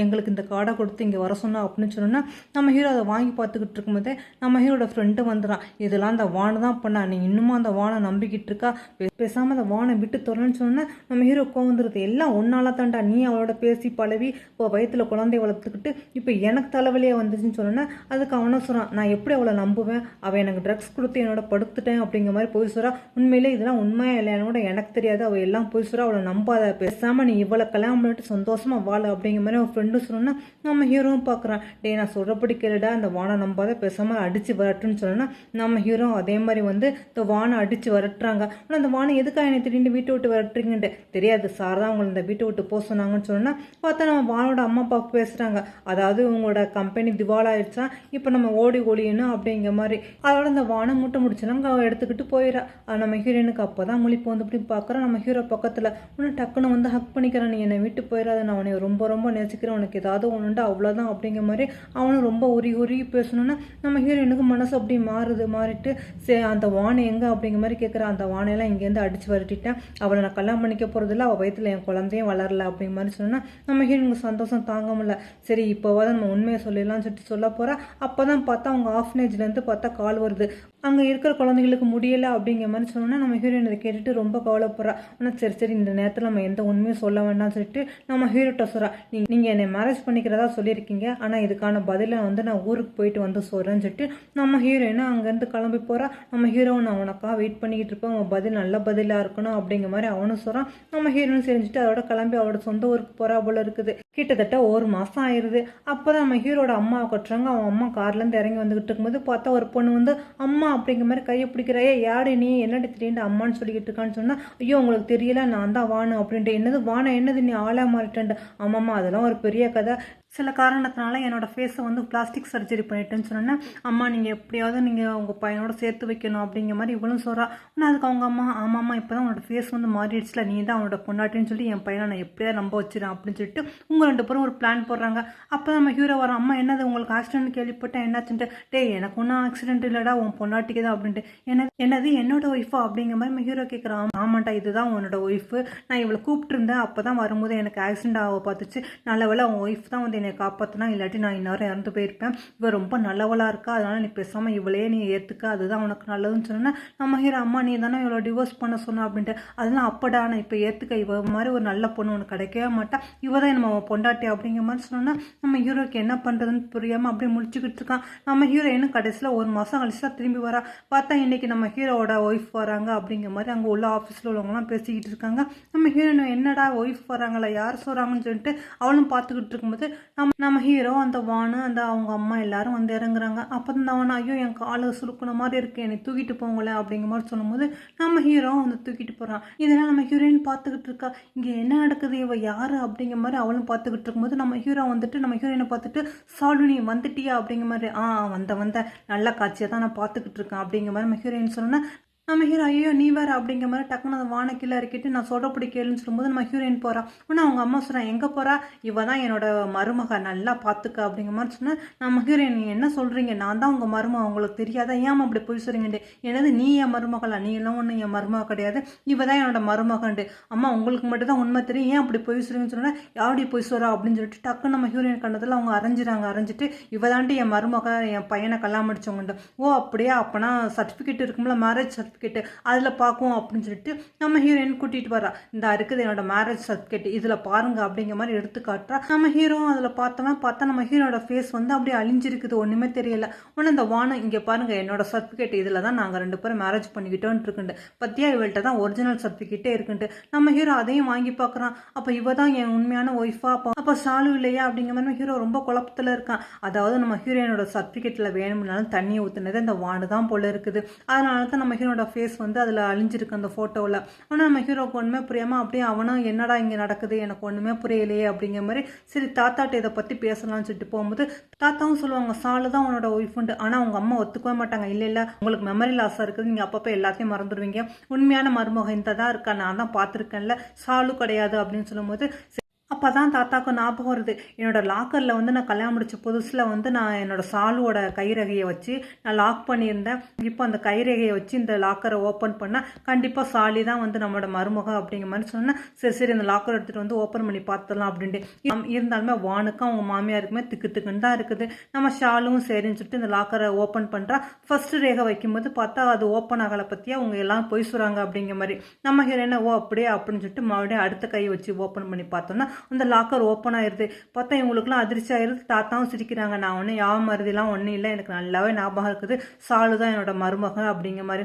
எங்களுக்கு இந்த கார்டை கொடுத்து இங்கே வர சொன்னா அப்படின்னு சொன்னோன்னா நம்ம ஹீரோ அதை வாங்கி பார்த்துக்கிட்டு இருக்கும்போதே நம்ம ஹீரோட ஃப்ரெண்டு வந்துடுறான். இதெல்லாம் அந்த வானு தான் பண்ணா, நீ இன்னுமா அந்த வானை நம்பிக்கிட்டு இருக்கா, பேசாம அந்த வானை விட்டு தரணும்னு சொன்னா நம்ம ஹீரோ கோவந்துருது. எல்லாம் ஒன்னால தாண்டா, நீ அவளோட பேசி பழவி இப்போ வயிற்றுல குழந்தைய வளர்த்துக்கிட்டு இப்போ எனக்கு தலைவலியே வந்துச்சுன்னு சொன்னா அதுக்கு அவனை சொல்றான், நான் எப்படி அவளை நம்புவேன், அவள் எனக்கு ட்ரக்ஸ் கொடுத்து என்னோட படுத்துட்டேன் அப்படிங்கிற மாதிரி போய் சொல்றா. உண்மையிலே இதெல்லாம் உண்மையா இல்லையானோட எனக்கு தெரியாது, அவள் எல்லாம் போய் சொல்றா, அவளை நம்பாத, பேசாம நீ இவளை கல்யாணம் பண்ணிட்டு சந்தோஷமா வாழ அப்படிங்கிற மாதிரி அவன் ஃப்ரெண்டு சொன்னா நம்ம ஹீரோவும் பார்க்குறான், டே நான் சொல்றபடி கேளுடா, அந்த வானை நம்பாத, பேசாம அடிச்சு வரட்டுன்னு சொன்னா நம்ம ஹீரோ அதே மாதிரி இந்த வானை அடிச்சு வரட்டுறாங்க. ஆனால் அந்த வானை எதுக்காக என்னை திடீர்னு வீட்டை விட்டு வரட்டுறீங்கன்ட்டு தெரியாது சார் தான் உங்களை இந்த வீட்டை விட்டு போக சொன்னாங்கன்னு சொன்னா பார்த்தா நம்ம வானோட அம்மா அப்பா பேசுறாங்க, அதாவது உங்களோட கம்பெனி திவாலாயிடுச்சா, இப்போ நம்ம ஒழியணும் அப்படிங்கிற மாதிரி. அதோட இந்த வானை மூட்டை முடிச்சுனாங்க அவள் எடுத்துக்கிட்டு போயிடா. நம்ம ஹீரோனுக்கு அப்போதான் முழிப்பு இப்படி பார்க்குறோம். நம்ம ஹீரோ பக்கத்தில் இன்னும் டக்குன்னு ஹக் பண்ணிக்கிறான், நீ என்னை விட்டு போயிடாத, நான் உன்னை ரொம்ப ரொம்ப நேசிக்கிறேன், உனக்கு ஏதாவது ஒன்றுண்டா அவ்வளோதான் அப்படிங்கிற மாதிரி அவனும் ரொம்ப உருகி பேசணுன்னா நம்ம ஹீரோனுக்கு மனசு அப்படி மாறிட்டு அந்த வானை எங்கே அப்படிங்கிற மாதிரி கேட்குறேன். அந்த வானையெல்லாம் இங்கேருந்து அடிச்சு வரட்டிட்டேன், அவளை நான் கல்யாணம் பண்ணிக்க போகிறதில்ல, அவள் வயிற்றுல என் குழந்தையும் வளரல அப்படிங்கிற மாதிரி சொன்னால் நம்ம ஹீரோனுக்கு சந்தோஷம் தாங்க முடியல. சரி இப்போவாதான் நம்ம உண்மையை சொல்லிடலாம்னு சொல்லிட்டு சொல்ல போகிறா. அப்போ தான் பார்த்தா அவங்க ஆஃப்னேஜ்லேருந்து பார்த்தா கால் வருது, அங்கே இருக்கிற குழந்தைங்களுக்கு முடியலை அப்படிங்கிற மாதிரி சொன்னோன்னா நம்ம ஹீரோயின் இதை கேட்டுட்டு ரொம்ப கவலைப்படுறா. ஆனால் சரி இந்த நேரத்தில் நம்ம எந்த உண்மையும் சொல்ல வேண்டாம்னு சொல்லிட்டு நம்ம ஹீரோட்ட சொல்கிறா, நீங்கள் என்னை மேரேஜ் பண்ணிக்கிறதா சொல்லியிருக்கீங்க, ஆனால் இதுக்கான பதிலை நான் ஊருக்கு போயிட்டு சொல்கிறேன்னு சொல்லிட்டு நம்ம ஹீரோயினை அங்கேருந்து கிளம்பி போகிறா. நம்ம ஹீரோயின் அவனுக்காக வெயிட் பண்ணிக்கிட்டு இருப்போம், அவன் பதில் நல்ல பதிலாக இருக்கணும் அப்படிங்கிற மாதிரி அவனும் சொல்கிறான். நம்ம ஹீரோயின் செஞ்சுட்டு அதோட கிளம்பி அவரோட சொந்த ஊருக்கு போகிறா போல இருக்குது. கிட்டத்தட்ட 1 மாதம் ஆயிடுது. அப்போ தான் நம்ம ஹீரோட அம்மாவை கட்டுறாங்க. அவன் அம்மா கார்லேருந்து இறங்கி வந்துகிட்டு இருக்கும்போது பார்த்தா ஒரு பொண்ணு அம்மா அப்படிங்கிற மாதிரி கையை பிடிக்கிறாயே, யாரு நீ என்னடி திடீர்னு அம்மான்னு சொல்லிக்கிட்டு இருக்கான்னு சொன்னால் ஐயோ உங்களுக்கு தெரியல நான் தான் வானு அப்படின்ட்டு. என்னது வானை என்னது நீ ஆளா மாறிட்டேன். ஆமாம்மா அதெல்லாம் ஒரு பெரிய கதை, சில காரணத்தினால என்னோடய ஃபேஸை வந்து பிளாஸ்டிக் சர்ஜரி பண்ணிட்டேன்னு சொன்னேன்னா, அம்மா நீங்கள் எப்படியாவது நீங்கள் உங்கள் பையனோட சேர்த்து வைக்கணும் அப்படிங்கிற மாதிரி இவளும் சொல்கிறா. ஆனால் அதுக்கு அவங்க அம்மா, ஆமாம்மா இப்போ தான் உன்னோட ஃபேஸ் வந்து மாறிடுச்சுல, நீ தான் அவனோட பொண்டாட்டின்னு சொல்லி என் பையனை நான் எப்படியாவது நம்ப வச்சிடறேன் அப்படின்னு சொல்லிட்டு உங்கள் 2 பேரும் ஒரு பிளான் போடுறாங்க. அப்போ நம்ம ஹீரோ வரோம், அம்மா என்னது உங்களுக்கு ஆக்சிடென்ட் கேள்விப்பட்டேன் என்னாச்சுன்ட்டு, டேய் எனக்கு ஒன்றும் ஆக்சிடென்ட் இல்லைடா உன் பொண்டாட்டிக்கு தான் அப்படின்ட்டு, என்னது என்னோட ஒய்ஃபா அப்படிங்கிற மாதிரி நம்ம ஹீரோ கேட்குறான். ஆமாண்டா இதுதான் உன்னோட ஒய்ஃபு, நான் இவளை கூப்பிட்டுருந்தேன் அப்போ தான் வரும்போது எனக்கு ஆக்சிடென்ட் ஆக பார்த்துச்சு, நல்ல வேளை அவன் ஒய்ஃப் தான் வந்து என்னை காப்பாற்றினா, இல்லாட்டி நான் இன்னொரு இறந்து போயிருப்பேன், இவள் ரொம்ப நல்லவளாக இருக்கா அதனால் நீ பேசாமல் இவளையே நீ ஏற்றுக்க அதுதான் உனக்கு நல்லதுன்னு சொன்னேன்னா, நம்ம ஹீரோ அம்மா நீ தானே இவ்வளோ டிவோர்ஸ் பண்ண சொன்னோம் அப்படின்ட்டு, அதெல்லாம் அப்படா நான் இப்போ ஏற்றுக்க, இவ மாதிரி ஒரு நல்ல பொண்ணு உனக்கு கிடைக்கவே மாட்டா, இவ தான் நம்ம பொண்டாட்டி அப்படிங்கிற மாதிரி சொன்னோன்னா நம்ம ஹீரோக்கு என்ன பண்ணுறதுன்னு புரியாமல் அப்படியே முடிச்சுக்கிட்டு இருக்கான். நம்ம ஹீரோயினும் கடைசியில் 1 மாதம் கழிச்சு தான் திரும்பி வரா. பார்த்தா இன்றைக்கி நம்ம ஹீரோவோட ஒய்ஃப் வராங்க அப்படிங்கிற மாதிரி அங்கே உள்ள ஆஃபீஸில் உள்ளவங்களாம் பேசிக்கிட்டு இருக்காங்க. நம்ம ஹீரோயின் என்னடா ஒய்ஃப் வராங்களா யார் சொல்கிறாங்கன்னு சொல்லிட்டு அவளும் பார்த்துக்கிட்டு இருக்கும்போது நம்ம ஹீரோ அந்த வானு அந்த அவங்க அம்மா எல்லாரும் வந்து இறங்குறாங்க. அப்போ தான் அவன் ஐயோ என் காலை சுருக்குன மாதிரி இருக்கு என்னை தூக்கிட்டு போங்களே அப்படிங்கிற மாதிரி சொல்லும்போது நம்ம ஹீரோ வந்து தூக்கிட்டு போகிறான். இதெல்லாம் நம்ம ஹீரோயின் பார்த்துக்கிட்டு இருக்கா. இங்கே என்ன நடக்குது இவ யார் அப்படிங்கிற மாதிரி அவளும் பார்த்துக்கிட்டு இருக்கும்போது நம்ம ஹீரோ வந்துட்டு நம்ம ஹீரோயினை பார்த்துட்டு சாலு நீ வந்துட்டியா அப்படிங்கிற மாதிரி வந்த நல்ல காட்சியை தான் நான் பார்த்துக்கிட்டு இருக்கேன் அப்படிங்கிற மாதிரி நம்ம ஹீரோயின் சொன்னோன்னா நம்ம ஹீரோ ஐயோ நீ வேறு அப்படிங்கிற மாதிரி டக்குன்னு அந்த வானக்கில் இருக்கிட்டு நான் சொல்கிறப்படி கேளுன்னு சொல்லும்போது நம்ம ஹீரோயின் போகிறா. ஆனால் அவங்க அம்மா சொல்கிறான் எங்கே போகிறா, இவ தான் என்னோட மருமக நல்லா பார்த்துக்க அப்படிங்கிற மாதிரி சொன்னால் நம்ம ஹீரோயின் நீங்கள் என்ன சொல்கிறீங்க, நான் தான் உங்கள் மருமக உங்களுக்கு தெரியாதா, ஏன் அப்படி போய் சொல்கிறீங்கண்டு, என்னது நீ என் மருமகளா, நீ எல்லாம் ஒன்றும் என் மருமக கிடையாது, இவ தான் என்னோட மருமகண்டு, அம்மா உங்களுக்கு மட்டும் தான் உண்மை தெரியும், ஏன் அப்படி போய் சொல்கிறீங்கன்னு சொன்னால் யாடி போய் சொல்கிறா அப்படின்னு சொல்லிட்டு டக்குன்னு நம்ம ஹீரோயின் கண்டதில் அவங்க அரைஞ்சிட்டு இவ தாண்டி என் மருமக என் பையனை கல்யாணம் முடிச்சவங்கண்டு, ஓ அப்படியே அப்போனா சர்டிஃபிகேட் இருக்கும்ல மேரேஜ் சர்டிஃபிகேட் அதில் பார்க்கும் அப்படின்னு சொல்லிட்டு நம்ம ஹீரோயின் கூட்டிகிட்டு வரா. இந்த இருக்குது என்னோட மேரேஜ் சர்டிஃபிகேட் இதில் பாருங்க அப்படிங்கிற மாதிரி எடுத்து காட்டுறா. நம்ம ஹீரோ அதில் பார்த்தா நம்ம ஹீரோட ஃபேஸ் வந்து அப்படியே அழிஞ்சிருக்குது, ஒன்றுமே தெரியல. உடனே இந்த வானம் இங்கே பாருங்க என்னோட சர்டிஃபிகேட் இதில் தான் நாங்கள் 2 பேரும் மேரேஜ் பண்ணிக்கிட்டோன்னு இருக்குண்டு, பத்தியா இவள்கிட்ட தான் ஒரிஜினல் சர்டிஃபிகேட்டே இருக்குன்ட்டு நம்ம ஹீரோ அதையும் வாங்கி பார்க்குறான். அப்போ இவ தான் என் உண்மையான ஒய்ஃபா, அப்போ சாலு இல்லையா அப்படிங்கிற மாதிரி ஹீரோ ரொம்ப குழப்பத்தில் இருக்கான். அதாவது நம்ம ஹீரோயினோட சர்டிஃபிகேட்டில் வேணும்னாலும் தண்ணியை ஊற்றுனது இந்த வாண்டு தான் போல இருக்குது, அதனால தான் நம்ம ஹீரோட ஃபேஸ் வந்து அதில் அழிஞ்சிருக்கு அந்த ஃபோட்டோவில். ஆனால் நம்ம ஹீரோக்கு ஒன்றுமே புரியாமல் அப்படியே அவனும் என்னடா இங்கே நடக்குது எனக்கு ஒன்றுமே புரியலையே அப்படிங்கிற மாதிரி சரி தாத்தாட்ட இதை பற்றி பேசலாம்னு சொல்லிட்டு போகும்போது தாத்தாவும் சொல்லுவாங்க சாலு தான் உன்னோட ஒய்ஃபுண்டு. ஆனால் அவங்க அம்மா ஒத்துக்கவே மாட்டாங்க, இல்லை உங்களுக்கு மெமரி லாஸாக இருக்குது, நீங்கள் அப்பப்போ எல்லாத்தையும் மறந்துடுவீங்க, உண்மையான மருமக இந்த தான் இருக்கா, நான் தான் பார்த்துருக்கேன்ல, சாலு கிடையாது அப்படின்னு சொல்லும்போது அப்போ தான் தாத்தாவுக்கு ஞாபகம் வருது, என்னோடய லாக்கரில் வந்து நான் கல்யாணம் முடிச்ச புதுசில் வந்து நான் என்னோடய சாலுவோட கைரகையை வச்சு நான் லாக் பண்ணியிருந்தேன், இப்போ அந்த கைரகையை வச்சு இந்த லாக்கரை ஓப்பன் பண்ணால் கண்டிப்பாக சாலி தான் வந்து நம்மளோட மருமக அப்படிங்கிற மாதிரி சொன்னேன். சரி இந்த லாக்கர் எடுத்துகிட்டு வந்து ஓப்பன் பண்ணி பார்த்துடலாம் அப்படின்ட்டு இருந்தாலுமே வானுக்கும் அவங்க மாமியாருக்குமே திக்குன்னு தான் இருக்குது. நம்ம ஷாலும் சரின்னு சொல்லிட்டு இந்த லாக்கரை ஓப்பன் பண்ணுறா. ஃபர்ஸ்ட் ரேகை வைக்கும்போது பார்த்தா அது ஓப்பன் ஆகலை பற்றியா அவங்க எல்லாம் பொய் சொல்கிறாங்க அப்படிங்கிற மாதிரி நம்ம ஹீரோயினை அப்படியே அப்படின்னு சொல்லிட்டு மறுபடியும் அடுத்த கை வச்சு ஓப்பன் பண்ணி பார்த்தோன்னா அந்த லாக்கர் ஓப்பன் ஆயிடுது. பார்த்தா இவங்களுக்குலாம் அதிர்ச்சி ஆயிடுது, தாத்தாவும் சிரிக்கிறாங்க, நான் ஒன்றும் யாவ மருதிலாம் ஒன்றும் இல்லை, எனக்கு நல்லாவே ஞாபகம் இருக்குது, சாலு தான் என்னோட மருமக அப்படிங்கிற மாதிரி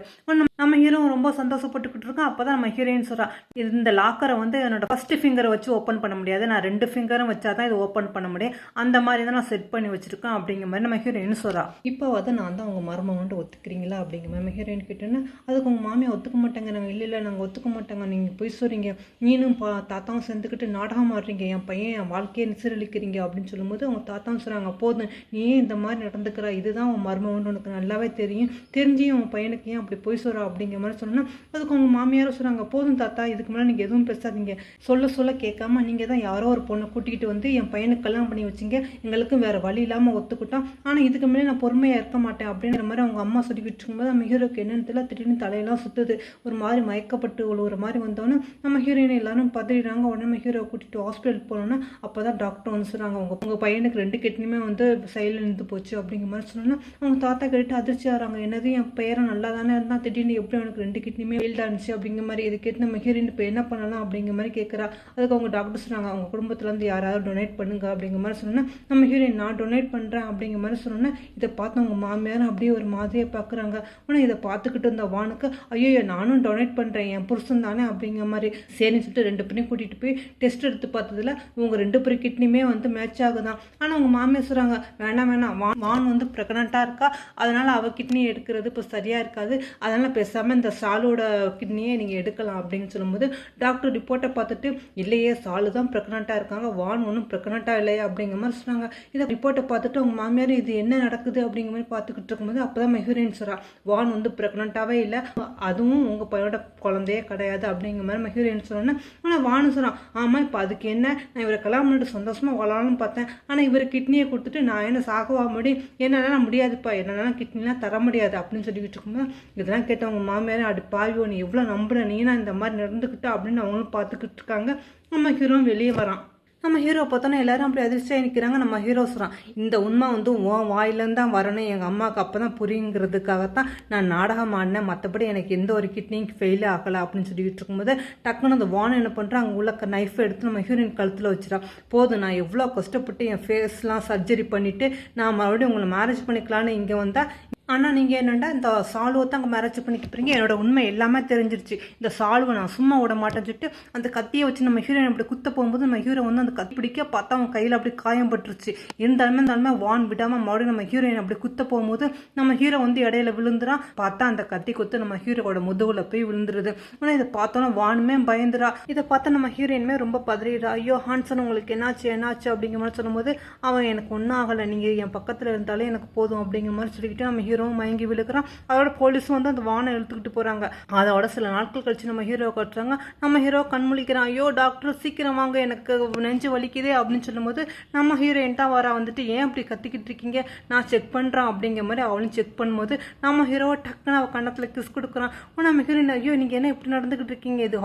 நம்ம ஹீரோ ரொம்ப சந்தோஷப்பட்டுக்கிட்டு இருக்கோம். அப்போ தான் நம்ம ஹீரோயின் சொல்கிறா, இந்த லாக்கரை வந்து என்னோட ஃபர்ஸ்ட் ஃபிங்கரை வச்சு ஓப்பன் பண்ண முடியாது, நான் 2 ஃபிங்கரும் வச்சா தான் இது ஓப்பன் பண்ண முடியும், அந்த மாதிரி தான் நான் செட் பண்ணி வச்சுருக்கேன் அப்படிங்கிற மாதிரி நம்ம ஹீரோயின் சொல்கிறா. இப்போ வந்து நான் தான் அவங்க மருமகன்ட்டு ஒத்துக்கிறீங்களா அப்படிங்கிற மாதிரி நம்ம ஹீரோயின் கிட்டேன்னு அதுக்கு உங்கள் மாமியை ஒத்துக்க மாட்டாங்க, நாங்கள் இல்லை நாங்கள் ஒத்துக்க மாட்டாங்க, நீங்கள் போய் சொல்கிறீங்க, நீனும் தாத்தாவும் சேர்ந்துக்கிட்டு நாடகம் ஆடுறீங்க, என் பையன் என் வாழ்க்கையை நிசரளிக்கிறீங்க அப்படின்னு சொல்லும்போது அவங்க தாத்தாவும் சொல்கிறாங்க, போதும் நீ இந்த மாதிரி நடந்துக்கிறா, இதுதான் உன் மருமகன் உனக்கு நல்லாவே தெரிஞ்சியும் உன் பையனுக்கு ஏன் அப்படி போய் சொல்கிறா அப்படிங்கிற மாதிரி சொன்னால் அதுக்கு அவங்க மாமியாரும் சொல்கிறாங்க, போதும் தாத்தா இதுக்கு மேலே நீங்கள் எதுவும் பேசாதீங்க, சொல்ல கேட்காம நீங்கள் தான் யாரோ ஒரு பொண்ணை கூட்டிகிட்டு வந்து என் பையனுக்கு கல்யாணம் பண்ணி வச்சிங்க, எங்களுக்கும் வேறு வழி இல்லாமல் ஒத்துக்கிட்டோம், ஆனால் இதுக்கு மேலே நான் பொறுமையாக இருக்க மாட்டேன் அப்படிங்கிற மாதிரி அவங்க அம்மா சொல்லிக்கிட்டு இருக்கும்போது நம்ம ஹீரோக்கு என்னன்னு தெரியல, திடீர்னு தலையெல்லாம் சுற்றுது, ஒரு மாதிரி மயக்கப்பட்டு ஒரு மாதிரி வந்தோன்னே நம்ம ஹீரோயின் எல்லாரும் பதறிடுறாங்க. உடனே நம்ம ஹீரோ கூட்டிகிட்டு ஹாஸ்பிட்டல் போனோன்னா அப்போ தான் டாக்டர் வந்து சொல்கிறாங்க, உங்கள் பையனுக்கு 2 கிட்னியுமே வந்து சைடில் இருந்து போச்சு அப்படிங்கிற மாதிரி சொன்னோன்னா அவங்க தாத்தா கேட்டு அதிர்ச்சி ஆகிறாங்க, என்னது என் பையன் நல்லா தானே இருந்தால் திடீர்னு எப்படி அவனுக்கு 2 கிட்னியுமே ஃபெயில்டாக இருந்துச்சு அப்படிங்கிற மாதிரி இது கேட்டு நம்ம ஹீரோயின் இப்போ என்ன பண்ணலாம் அப்படிங்கிற மாதிரி கேட்குறா. அதுக்கு அவங்க டாக்டர் சொல்கிறாங்க, அவங்க குடும்பத்துலேருந்து யாராவது டொனேட் பண்ணுங்க அப்படிங்கிற மாதிரி சொன்னோன்னா நம்ம ஹீரோயின் நான் டொனேட் பண்ணுறேன் அப்படிங்கிற மாதிரி சொன்னோன்னா இதை பார்த்து அவங்க மாமியாரும் அப்படியே ஒரு மாதிரியாக பார்க்குறாங்க. ஆனால் இதை பார்த்துக்கிட்டு இருந்த வானுக்கு ஐயோ நானும் டொனேட் பண்ணுறேன் என் புருஷன் தானே அப்படிங்கிற மாதிரி சரின்னு சொல்லிட்டு 2 பேரையும் கூட்டிகிட்டு போய் டெஸ்ட் எடுத்து பார்த்ததுல இவங்க 2 பேர் கிட்னியுமே வந்து மேட்ச் ஆகுதான். ஆனால் அவங்க மாமியார் சொல்கிறாங்க, வேணாம் வேணாம், வான் வந்து ப்ரெக்னெண்ட்டாக இருக்கா, அதனால் அவள் கிட்னி எடுக்கிறது இப்போ சரியாக இருக்காது, அதனால் பேசாமல் இந்த சாலோட கிட்னியை நீங்கள் எடுக்கலாம் அப்படின்னு சொல்லும்போது டாக்டர் ரிப்போர்ட்டை பார்த்துட்டு, இல்லையே சாலு தான் ப்ரெக்னெண்ட்டாக இருக்காங்க, வான் ஒன்றும் ப்ரெக்னெண்ட்டாக இல்லையா அப்படிங்கிற மாதிரி சொன்னாங்க. இதை ரிப்போர்ட்டை பார்த்துட்டு அவங்க மாமியார் இது என்ன நடக்குது அப்படிங்கிற மாதிரி பார்த்துக்கிட்டு இருக்கும்போது அப்போ தான் மெஹூரின் சொல்கிறா, வான் வந்து ப்ரெக்னெண்ட்டாகவே இல்லை, அதுவும் உங்கள் பையனோட குழந்தையே கிடையாது அப்படிங்கிற மாதிரி மெஹூரின் சொன்னோன்னே. ஆனால் வானு சொல்கிறான், ஆமாம் இப்போ அதுக்கு என்ன, நான் இவரை கல்யாணம் பண்ணிட்டு சந்தோஷமாக வாழலாம்னு பார்த்தேன், ஆனால் இவர் கிட்னியை கொடுத்துட்டு நான் என்ன சாகவா முடியும், என்னால் முடியாதுப்பா, என்னால் கிட்னிலாம் தர முடியாது அப்படின்னு சொல்லிக்கிட்டு இருக்கும்போது இதெல்லாம் கேட்டவங்க மாமியார், அடி பாவியோ நீ எவ்வளோ நம்புற, நீனா இந்த மாதிரி நடந்துக்கிட்ட அப்படின்னு அவங்களும் பார்த்துக்கிட்டு இருக்காங்க. நம்ம ஹீரோ வெளியே வரான். நம்ம ஹீரோ பார்த்தோன்னா எல்லாரும் அப்படி அதிர்ச்சியாக நிற்கிறாங்க. நம்ம ஹீரோ சொல்கிறான், இந்த உண்மை வந்து உன் வாயிலேருந்து தான் வரணும், எங்கள் அம்மாவுக்கு அப்போ தான் புரியுங்கிறதுக்காகத்தான் நான் நாடகம் ஆடினேன், மற்றபடி எனக்கு எந்த ஒரு கிட்னியும் ஃபெயில் ஆகலை அப்படின்னு சொல்லிட்டு இருக்கும்போது டக்குன்னு அந்த வான் என்ன பண்ணுறான், அங்கே உள்ள நைஃபை எடுத்து நம்ம ஹீரோயின் கழுத்தில் வச்சிடான். போதும், நான் எவ்வளோ கஷ்டப்பட்டு என் ஃபேஸ்லாம் சர்ஜரி பண்ணிவிட்டு நான் மறுபடியும் உங்களை மேரேஜ் பண்ணிக்கலான்னு இங்கே வந்தால், ஆனால் நீங்கள் என்னென்னா இந்த சாலுவை தான் அங்கே மேரேஜ் பண்ணிக்கிறீங்க, என்னோட உண்மை எல்லாமே தெரிஞ்சிருச்சு, இந்த சாலுவை நான் சும்மா விட மாட்டேன்னு சொல்லிட்டு அந்த கத்தியை வச்சு நம்ம ஹீரோயின் அப்படி குத்த போகும்போது நம்ம ஹீரோ வந்து அந்த கத்தி பிடிக்க பார்த்தா அவன் கையில் அப்படி காயம் பட்டுருச்சு. இருந்தாலுமே வான் விடாமல் மறுபடியும் நம்ம ஹீரோயின் அப்படி குத்த போகும்போது நம்ம ஹீரோ வந்து இடையில விழுந்துறான். பார்த்தா அந்த கத்தி குத்து நம்ம ஹீரோவோட முதுகுல போய் விழுந்துருது. ஆனால் இதை பார்த்தோன்னா வானுமே பயந்துரா. இதை பார்த்தா நம்ம ஹீரோயினுமே ரொம்ப பதறிடுறா. ஐயோ ஹான்சன் உங்களுக்கு என்னாச்சு அப்படிங்கிற மாதிரி சொல்லும்போது அவன் எனக்கு ஒன்றும் ஆகலை, நீங்கள் என் பக்கத்தில் இருந்தாலே எனக்கு போதும் அப்படிங்கிற மாதிரி சொல்லிக்கிட்டு நம்ம ஹீரோ மயங்கி விழுக்கிறான். அதோட போலீஸும் வந்து அந்த வானை இழுத்துக்கிட்டு போறாங்க. அதோட சில நாட்கள் கழிச்சு நம்ம ஹீரோ கட்டுறாங்க. நம்ம ஹீரோ கண்முழிக்கிறான். ஐயோ டாக்டர் சீக்கிரம் வாங்க, எனக்கு நெஞ்சு வலிக்குதே அப்படின்னு சொல்லும்போது நம்ம ஹீரோயின்ட்டா வரா வந்துட்டு, ஏன் அப்படி கத்திக்கிட்டு இருக்கீங்க, நான் செக் பண்றேன் அப்படிங்கிற மாதிரி அவளும் செக் பண்ணும்போது நம்ம ஹீரோவை டக்குன்னு அவள் கண்ணத்துல கிஸ் கொடுக்குறான். நம்ம ஹீரோயின், ஐயோ நீங்க என்ன இப்படி நடந்துகிட்டு இருக்கீங்க, இது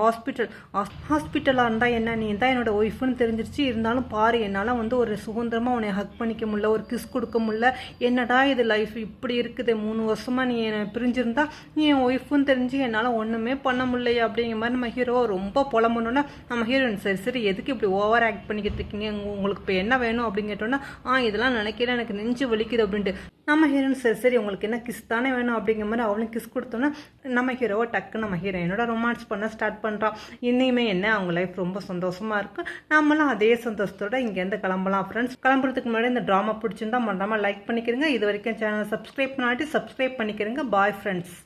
ஹாஸ்பிட்டலா இருந்தா என்ன, நீ தான் என்னோட ஒய்ஃப்னு தெரிஞ்சிருச்சு, இருந்தாலும் பாரு என்னால வந்து ஒரு சுதந்திரமா உன்னை ஹக் பண்ணிக்க முடியல, ஒரு கிஸ் கொடுக்க முடியல, என்னடா இது லைஃப் இப்படி இருக்குது, 3 வருஷமா நீ என்னை பிரிஞ்சிருந்தா நீ என் ஒய்ஃப்னு தெரிஞ்சு என்னால் ஒன்றுமே பண்ண முடியலையே அப்படிங்கிற மாதிரி நம்ம ஹீரோ ரொம்ப புலம்பணுன்னா நம்ம ஹீரோயின், சரி எதுக்கு இப்படி ஓவர் ஆக்ட் பண்ணிக்கிட்டு இருக்கீங்க, உங்களுக்கு இப்போ என்ன வேணும் அப்படின்னு கேட்டோன்னா, இதெல்லாம் நினைக்கிறேன், எனக்கு நெஞ்சு வலிக்குது அப்படின்ட்டு. நம்ம ஹீரோயின் சரி உங்களுக்கு என்ன கிஸ் தானே வேணும் அப்படிங்கிற மாதிரி அவளும் கிஸ் கொடுத்தோன்னா நம்ம ஹீரோவை டக்கு நம்ம ஹீரோயினோட ரொமான்ஸ் பண்ண ஸ்டார்ட் பண்ணுறான். இனிமே என்ன அவங்க லைஃப் ரொம்ப சந்தோஷமாக இருக்குது. நம்மளும் அதே சந்தோஷத்தோட இங்கேருந்து கிளம்பலாம். ஃப்ரெண்ட்ஸ், கிளம்புறதுக்கு முன்னாடி இந்த ட்ராமா பிடிச்சிருந்தா மறக்காம லைக் பண்ணிக்கிறீங்க. இது வரைக்கும் சேனலை சப்ஸ்கிரைப் பண்ணிக்கிறேங்க. Bye friends.